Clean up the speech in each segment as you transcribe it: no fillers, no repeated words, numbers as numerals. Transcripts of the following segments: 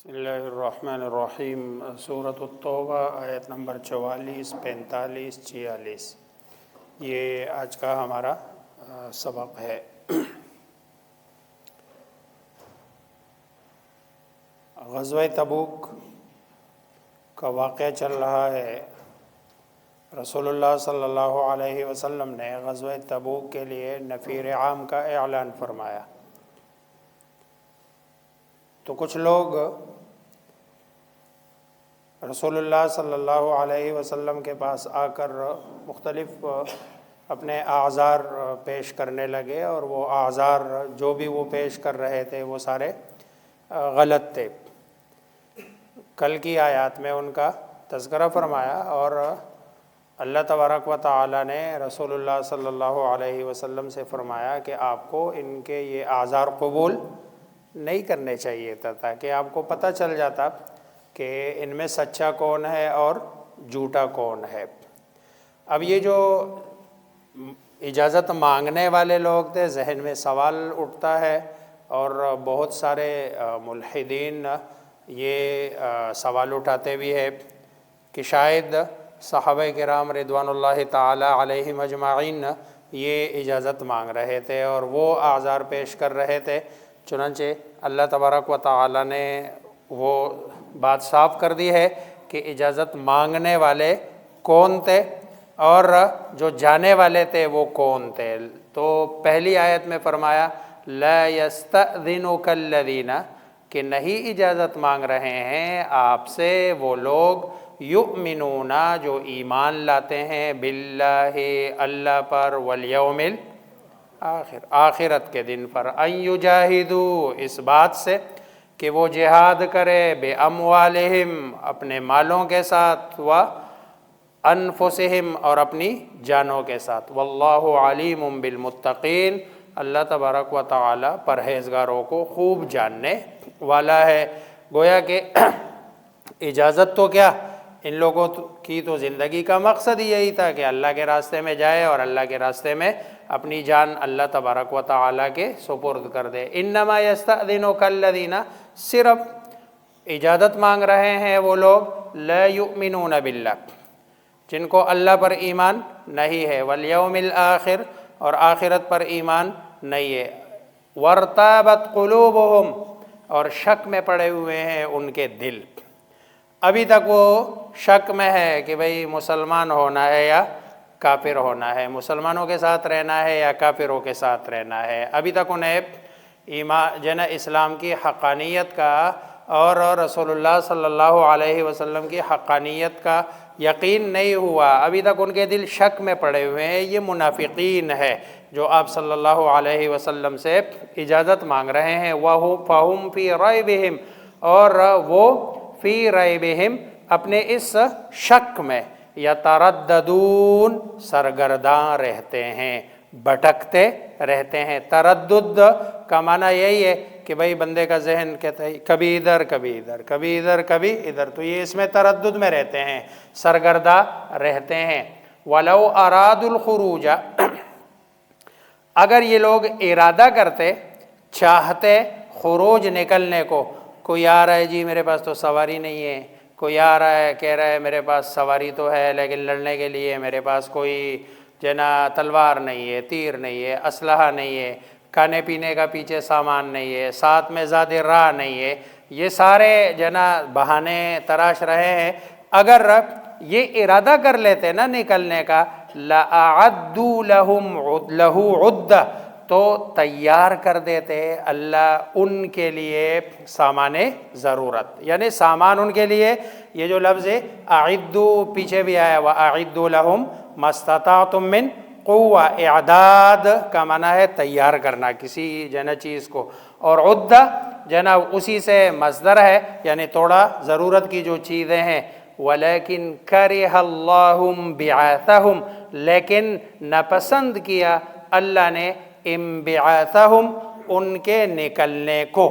بسم اللہ الرحمن الرحیم۔ سورۃ التوبہ آیت نمبر 44، 45، 46 یہ آج کا ہمارا سبق ہے۔ غزوہ تبوک کا واقعہ چل رہا ہے۔ رسول اللہ صلی اللہ علیہ وسلم نے غزوہ تبوک کے لیے نفیر عام کا اعلان فرمایا، تو کچھ لوگ رسول اللہ صلی اللہ علیہ وسلم کے پاس آ کر مختلف اپنے اعذار پیش کرنے لگے، اور وہ اعذار جو بھی وہ پیش کر رہے تھے وہ سارے غلط تھے۔ کل کی آیات میں ان کا تذکرہ فرمایا، اور اللہ تبارک و تعالی نے رسول اللہ صلی اللہ علیہ وسلم سے فرمایا کہ آپ کو ان کے یہ اعذار قبول نہیں کرنے چاہیے تھا، تاکہ آپ کو پتہ چل جاتا کہ ان میں سچا کون ہے اور جھوٹا کون ہے۔ اب یہ جو اجازت مانگنے والے لوگ تھے، ذہن میں سوال اٹھتا ہے، اور بہت سارے ملحدین یہ سوال اٹھاتے بھی ہے کہ شاید صحابہ کرام رضوان اللہ تعالی علیہم اجمعین یہ اجازت مانگ رہے تھے اور وہ اعذار پیش کر رہے تھے، چنانچہ اللہ تبارک و تعالی نے وہ بات صاف کر دی ہے کہ اجازت مانگنے والے کون تھے اور جو جانے والے تھے وہ کون تھے۔ تو پہلی آیت میں فرمایا لا یستأذنک الذین، کہ نہیں اجازت مانگ رہے ہیں آپ سے وہ لوگ یؤمنون جو ایمان لاتے ہیں باللہ اللہ پر، والیوم آخرت کے دن پر، ان یجاہدوا اس بات سے کہ وہ جہاد کرے بے اموالہم اپنے مالوں کے ساتھ، و انفسہم اور اپنی جانوں کے ساتھ، واللہ علیم بالمتقین اللہ تبارک و تعالی پرہیزگاروں کو خوب جاننے والا ہے۔ گویا کہ اجازت تو کیا، ان لوگوں کی تو زندگی کا مقصد یہی تھا کہ اللہ کے راستے میں جائے اور اللہ کے راستے میں اپنی جان اللہ تبارک و تعالیٰ کے سپرد کر دے۔ انما یستأذنک الذین، صرف اجازت مانگ رہے ہیں وہ لوگ لا یؤمنون باللہ جن کو اللہ پر ایمان نہیں ہے، والیوم الآخر اور آخرت پر ایمان نہیں ہے، وارتابت قلوبہم اور شک میں پڑے ہوئے ہیں ان کے دل، ابھی تک وہ شک میں ہے کہ بھئی مسلمان ہونا ہے یا کافر ہونا ہے، مسلمانوں کے ساتھ رہنا ہے یا کافروں کے ساتھ رہنا ہے، ابھی تک انہیں ایمان اسلام کی حقانیت کا اور رسول اللہ صلی اللہ علیہ وسلم کی حقانیت کا یقین نہیں ہوا، ابھی تک ان کے دل شک میں پڑے ہوئے ہیں۔ یہ منافقین ہے جو آپ صلی اللہ علیہ وسلم سے اجازت مانگ رہے ہیں، فَهُمْ فِي رَيْبِهِمْ اور وہ فی ریبہم اپنے اس شک میں، یترددون سرگرداں رہتے ہیں، بھٹکتے رہتے ہیں۔ تردد کا معنی یہی ہے کہ بھئی بندے کا ذہن کہتا ہے کبھی ادھر کبھی ادھر، کبھی ادھر کبھی ادھر، تو یہ اس میں تردد میں رہتے ہیں، سرگرداں رہتے ہیں۔ وَلَوْ أَرَادُوا الْخُرُوجَ اگر یہ لوگ ارادہ کرتے، چاہتے خروج نکلنے کو، کوئی آ رہا ہے جی میرے پاس تو سواری نہیں ہے، کوئی آ رہا ہے کہہ رہا ہے میرے پاس سواری تو ہے لیکن لڑنے کے لیے میرے پاس کوئی تلوار نہیں ہے، تیر نہیں ہے، اسلحہ نہیں ہے، کھانے پینے کا پیچھے سامان نہیں ہے، ساتھ میں زیادہ راہ نہیں ہے، یہ سارے بہانے تراش رہے ہیں۔ اگر یہ ارادہ کر لیتے نا نکلنے کا، لَأَعَدُّوا لَهُ عُدَّةً تو تیار کر دیتے اللہ ان کے لیے سامان ضرورت، یعنی سامان ان کے لیے، یہ جو لفظ ہے اعدوا پیچھے بھی آیا ہوا، اعدوا لہم ما استطعتم من قوہ، اعداد کا معنی ہے تیار کرنا کسی چیز کو، اور عدہ اسی سے مصدر ہے، یعنی تھوڑا ضرورت کی جو چیزیں ہیں۔ وَلَكِنْ كَرِهَ اللَّهُ بِعَاثَهُمْ لیکن ناپسند کیا اللہ نے انبعاثہم ان کے نکلنے کو۔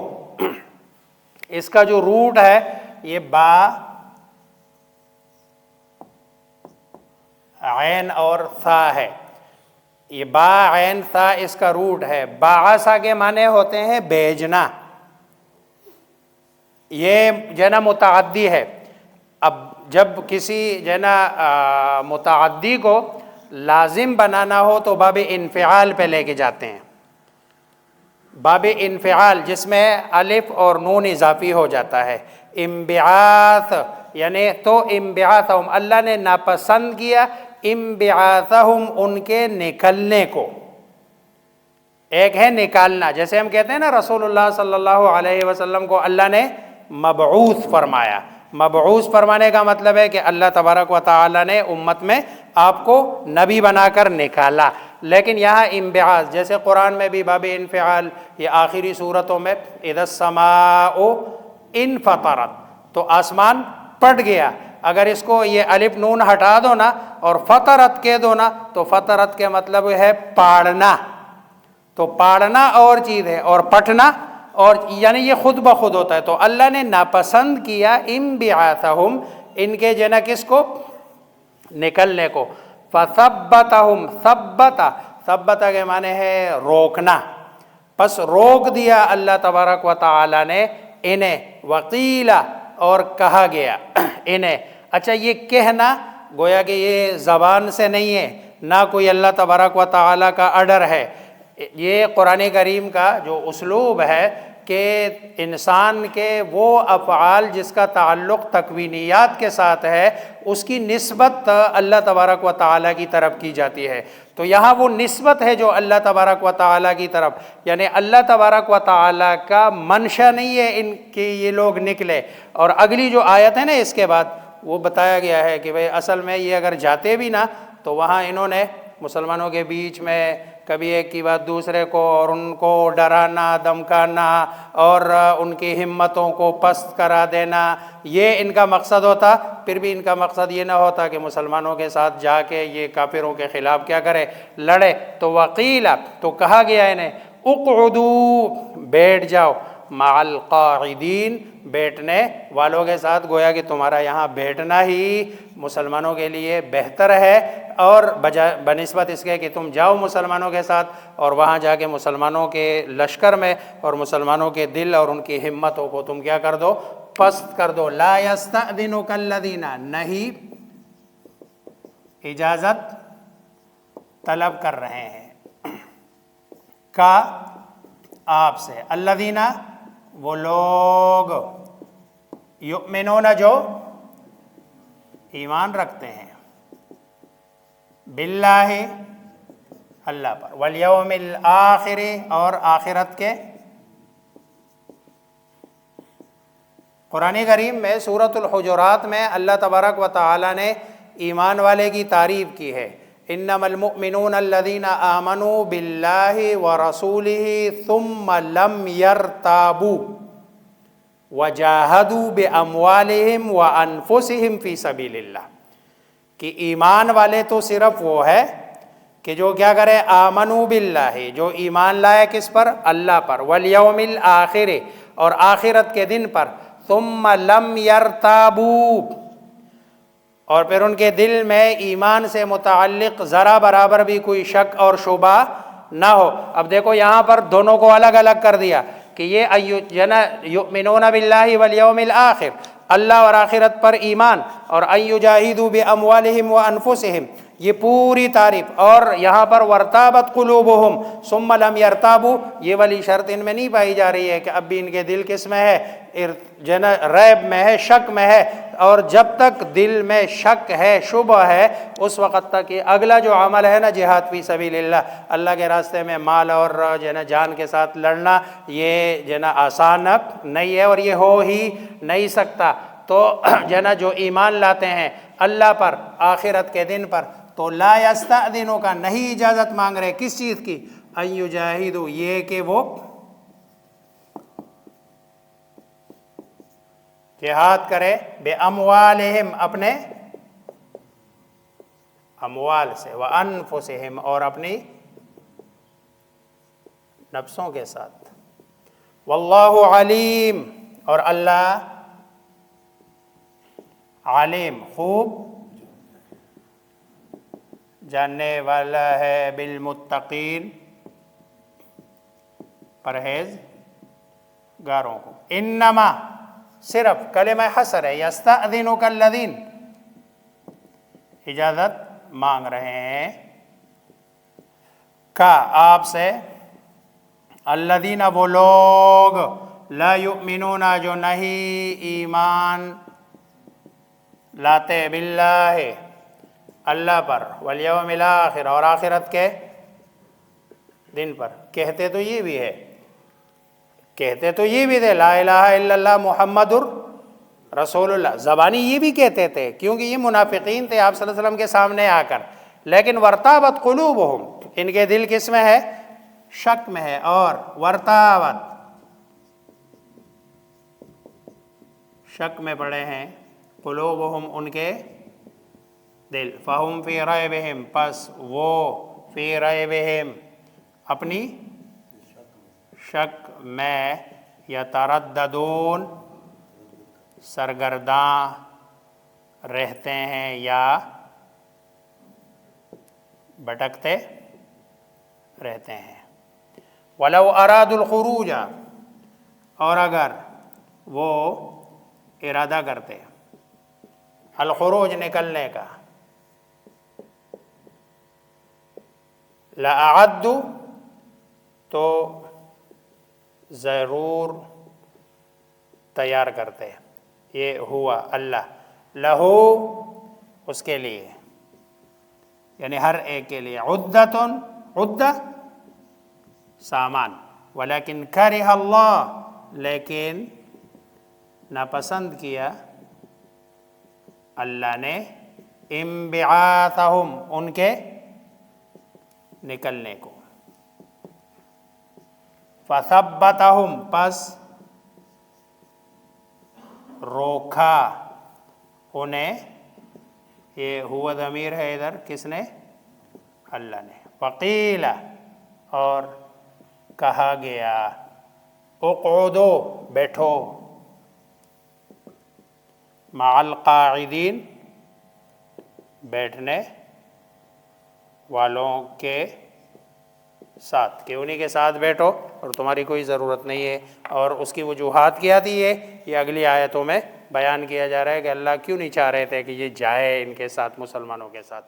اس کا جو روٹ ہے یہ با عین اور ثا ہے، یہ با عین ثا اس کا روٹ ہے۔ بعثہ کے معنی ہوتے ہیں بھیجنا، یہ جو ہے نا متعدی ہے. اب جب کسی جو ہے نا متعدی کو لازم بنانا ہو تو باب انفعال پہ لے کے جاتے ہیں. باب انفعال جس میں الف اور نون اضافی ہو جاتا ہے. انبعاث یعنی تو انبعاثہم اللہ نے ناپسند کیا انبعاثہم ان کے نکلنے کو. ایک ہے نکالنا، جیسے ہم کہتے ہیں نا رسول اللہ صلی اللہ علیہ وسلم کو اللہ نے مبعوث فرمایا. مبعوث فرمانے کا مطلب ہے کہ اللہ تبارک و تعالی نے امت میں آپ کو نبی بنا کر نکالا. لیکن یہاں انبعاث جیسے قرآن میں بھی باب انفعال، یہ آخری صورتوں میں اذا السماء انفطرت تو آسمان پھٹ گیا. اگر اس کو یہ الف نون ہٹا دو نا اور فطرت کہہ دو نا تو فطرت کے مطلب ہے پاڑنا. تو پاڑنا اور چیز ہے اور پٹنا اور یعنی یہ خود بخود ہوتا ہے. تو اللہ نے ناپسند کیا انبعاثہم ان کے جنا کس کو نکلنے کو. فثبتہم ثبت کے معنی ہے روکنا، پس روک دیا اللہ تبارک و تعالی نے انہیں. وقیلا اور کہا گیا انہیں. اچھا یہ کہنا گویا کہ یہ زبان سے نہیں ہے، نہ کوئی اللہ تبارک و تعالی کا آرڈر ہے. یہ قرآن کریم کا جو اسلوب ہے کہ انسان کے وہ افعال جس کا تعلق تکوینیات کے ساتھ ہے اس کی نسبت اللہ تبارک و تعالیٰ کی طرف کی جاتی ہے. تو یہاں وہ نسبت ہے جو اللہ تبارک و تعالیٰ کی طرف، یعنی اللہ تبارک و تعالیٰ کا منشا نہیں ہے ان کے یہ لوگ نکلے. اور اگلی جو آیت ہے نا اس کے بعد وہ بتایا گیا ہے کہ بھئی اصل میں یہ اگر جاتے بھی نا تو وہاں انہوں نے مسلمانوں کے بیچ میں کبھی ایک کی بات دوسرے کو اور ان کو ڈرانا دھمکانا اور ان کی ہمتوں کو پست کرا دینا، یہ ان کا مقصد ہوتا. پھر بھی ان کا مقصد یہ نہ ہوتا کہ مسلمانوں کے ساتھ جا کے یہ کافروں کے خلاف کیا کرے، لڑے. تو وقیلا تو کہا گیا انہیں اقعدوا بیٹھ جاؤ، مع القاعدین بیٹھنے والوں کے ساتھ. گویا کہ تمہارا یہاں بیٹھنا ہی مسلمانوں کے لیے بہتر ہے اور بنسبت اس کے کہ تم جاؤ مسلمانوں کے ساتھ اور وہاں جا کے مسلمانوں کے لشکر میں اور مسلمانوں کے دل اور ان کی ہمتوں کو تم کیا کر دو، پست کر دو. لا یستأذنک الذین نہیں اجازت طلب کر رہے ہیں کا آپ سے، الذین وہ لوگ، یؤمنون جو ایمان رکھتے ہیں، باللہ اللہ پر، والیوم الآخر اور آخرت کے. قرآن کریم میں سورۃ الحجرات میں اللہ تبارک و تعالی نے ایمان والے کی تعریف کی ہے. انما المؤمنون الذین آمنوا باللہ ورسولہ ثم لم یرتابوا وجاہدوا باموالہم وانفسہم فی سبیل اللہ. کہ ایمان والے تو صرف وہ ہے کہ جو کیا کرے، آمنوا باللہ جو ایمان لائے کس پر، اللہ پر، والیوم الآخر اور آخرت کے دن پر، ثم لم یرتابوا اور پھر ان کے دل میں ایمان سے متعلق ذرا برابر بھی کوئی شک اور شبہ نہ ہو. اب دیکھو یہاں پر دونوں کو الگ الگ کر دیا کہ یہ یؤمنون باللہ والیوم الآخر اللہ اور آخرت پر ایمان، اور ان یجاہدوا باموالہم وانفسہم یہ پوری تعریف. اور یہاں پر ورتابت قلوبہم ثم لم یرتابوا یہ والی شرط ان میں نہیں پائی جا رہی ہے کہ اب بھی ان کے دل کس میں ہے، ریب میں ہے، شک میں ہے. اور جب تک دل میں شک ہے شبہ ہے اس وقت تک یہ اگلا جو عمل ہے نا جہاد فی سبیل اللہ، اللہ کے راستے میں مال اور جان کے ساتھ لڑنا، یہ آسان نہیں ہے اور یہ ہو ہی نہیں سکتا. تو جو ایمان لاتے ہیں اللہ پر آخرت کے دن پر تو لا یستأذنوں کا نہیں اجازت مانگ رہے کس چیز کی، ان یجاہدوا یہ کہ وہ جہاد کرے، بے اموالہم اپنے اموال سے، وانفسہم اور اپنی نفسوں کے ساتھ. واللہ علیم اور اللہ عالم خوب جاننے والا ہے، بالمتقین پرہیز گاروں کو. انما صرف کلمہ حصر ہے، یستأذنک الذین، اجازت مانگ رہے ہیں کا آپ سے، الذین وہ لوگ، لا یؤمنون جو نہیں ایمان لاتے، باللہ اللہ پر، والیوم الاخر اور آخرت کے دن پر، کہتے تو یہ بھی ہے، کہتے تو یہ بھی تھے لا الہ الا اللہ محمد رسول اللہ، زبانی یہ بھی کہتے تھے کیونکہ یہ منافقین تھے آپ صلی اللہ علیہ وسلم کے سامنے آ کر، لیکن ورتابت قلوبہم، ان کے دل کس میں ہے؟ شک میں ہے، اور ورتابت شک میں پڑے ہیں، قلوبہم ان کے دل، فہم فی ریبہم پس وہ فی ریبہم اپنی شک میں، یترددون سرگرداں رہتے ہیں یا بھٹکتے رہتے ہیں۔ وَلَوْ أَرَادُوا الْخُرُوجَ اور اگر وہ ارادہ کرتے الخروج نکلنے کا، لَأَعَدُّوا تو ضرور تیار کرتے، یہ ہوا اللہ، لہو اس کے لیے، یعنی ہر ایک کے لیے، عدتن عدہ سامان، ولیکن کرہ اللہ لیکن ناپسند کیا اللہ نے، انبعاثہم ان کے نکلنے کو، فثبتہم پس روکا انہیں، یہ ہوا ضمیر ہے ادھر کس نے؟ اللہ نے، وقیل اور کہا گیا، اقعدو بیٹھو، مع القاعدین بیٹھنے والوں کے ساتھ، کہ انہی کے ساتھ بیٹھو اور تمہاری کوئی ضرورت نہیں ہے، اور اس کی وجوہات کیا تھی یہ اگلی آیتوں میں بیان کیا جا رہا ہے کہ اللہ کیوں نہیں چاہ رہے تھے کہ یہ جائے ان کے ساتھ، مسلمانوں کے ساتھ۔